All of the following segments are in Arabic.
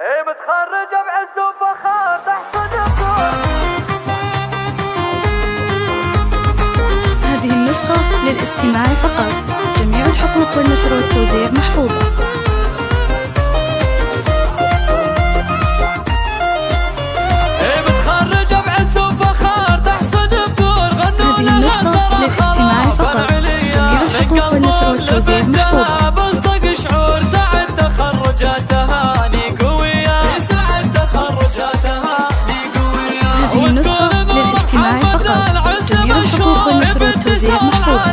متخرجة بعز وفخار تحصد الدور. هذه النسخة للاستماع فقط. جميع الحقوق والنشر والتوزيع محفوظة. متخرجة بعز وفخار تحصد الدور. غنوا لها صراخ فقط. جميع الحقوق والنشر والتوزيع محفوظة. بصدق شعور سعد تخرجاتها نيقوية. سعد تخرجاتها نيقوية. هذه النسخة للاستماع فقط. جميع الحقوق والنشر والتوزيع محفوظة.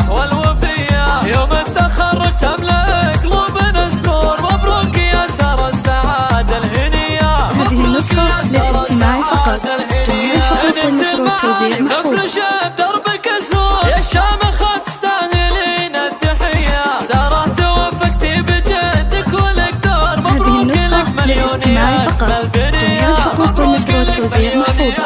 والوفية يوم التخرج تملأ قلوبنا السرور. مبروك يا سارة السعادة الهنية. هذه النسخة للاستماع فقط. جميع الحقوق والنشر والتوزيع محفوظة. دربك الزور يا الشامخة تستاهلين التحية. سارة توفقتي بجدك ولك دور. مبروك لك مليون يا أجمل بنية. الحقوق والنشر والتوزيع محفوظة.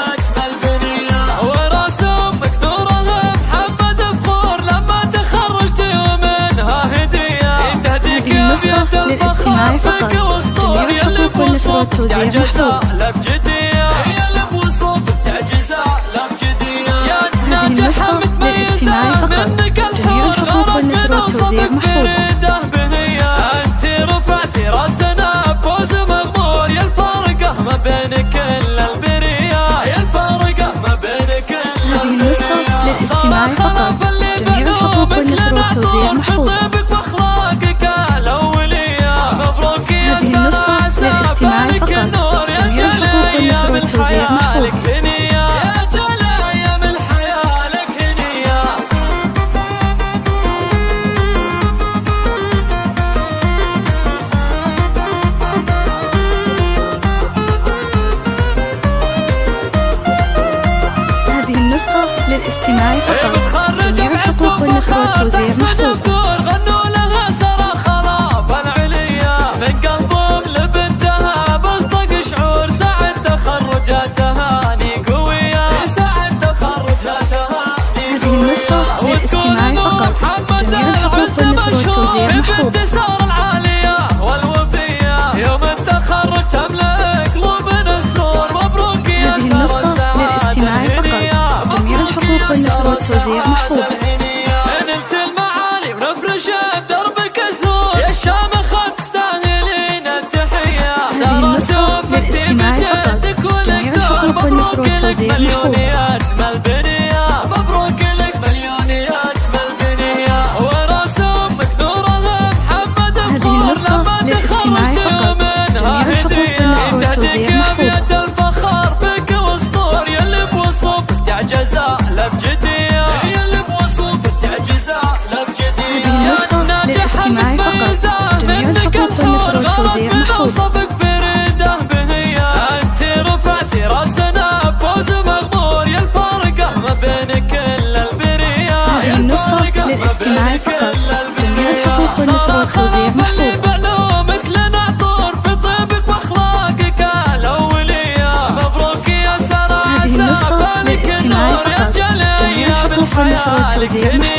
وراس أمك نورها محمد فخور. لما تخرجت منها هدية تهديك يا بيت الفخر فيك واسطور. يا اللي بوصوف تعجزها لا بجدية. يا اللي بوصوف تعجزها لا بجدية. يا ناجحة متميزة منك الحور. غرق من وصفك فريدة بنية. انت رفعتي راسنا بفوز مغمور. يا الفارقة ما بين كل البرية. يا الفارقة ما بين كل هذه النسخة للاستماع فقط. جميع الحقوق والنشر والتوزيع محفوظة. طيبك واخلاقك الاولية. مبروك يا هذه سارة النسخة عسى للاستماع بالك فقط. النور. يا جميع الحقوق والنشر والتوزيع محفوظة. هنية. يا جل ايام الحياة لك هنية. هذه النسخة للاستماع فقط. جميع الحقوق والنشر والتوزيع محفوظة. غنوا لها سارة خلاف العليا. من قلبهم لبنتها بصدق شعور. سعد تخرجاتها نيقوية. سعد تخرجاتها هذه النسخة للاستماع فقط. جميع الحقوق والنشر والتوزيع محفوظة. سارة العالية والوفية. يوم التخرج تملأ قلوبنا السرور. مبروك يا هذه سارة النسخة للاستماع فقط. جميع الحقوق والنشر والتوزيع محفوظة. نلت المعالي ونفرش بدربك الزور. يا الشامخة تستاهلين التحية. هذه النسخة للاستماع فقط. جميع الحقوق والنشر والتوزيع مليون محفوظة. يا أجمل بنية. مبروك لك مليون يا أجمل بنية. وراس أمك نورها محمد فخور. لما تخرجت منها هدية تهديك يا بيت الفخر فيك واسطور. يا اللي بوصوفك تعجزها لا بجدية. يا اللي بوصوفك تعجزها لا بجدية. هذه النسخة للاستماع فقط. جميع الحقوق والنشر والتوزيع محفوظة. وصفك فريدة بنية. انت رفعتي راسنا بفوز مغمور. يا الفارقة ما بين كل البرية. هذه النسخة للاستماع فقط. جميع الحقوق والنشر والتوزيع محفوظة. بعلومك لنا طور. في طيبك واخلاقك الاولية. مبروك يا سارة هذه عسى النسخة بالك للاستماع النور. يا فقط. جل جميع ايام الحقوق والنشر الحياة لك والتوزيع هنية.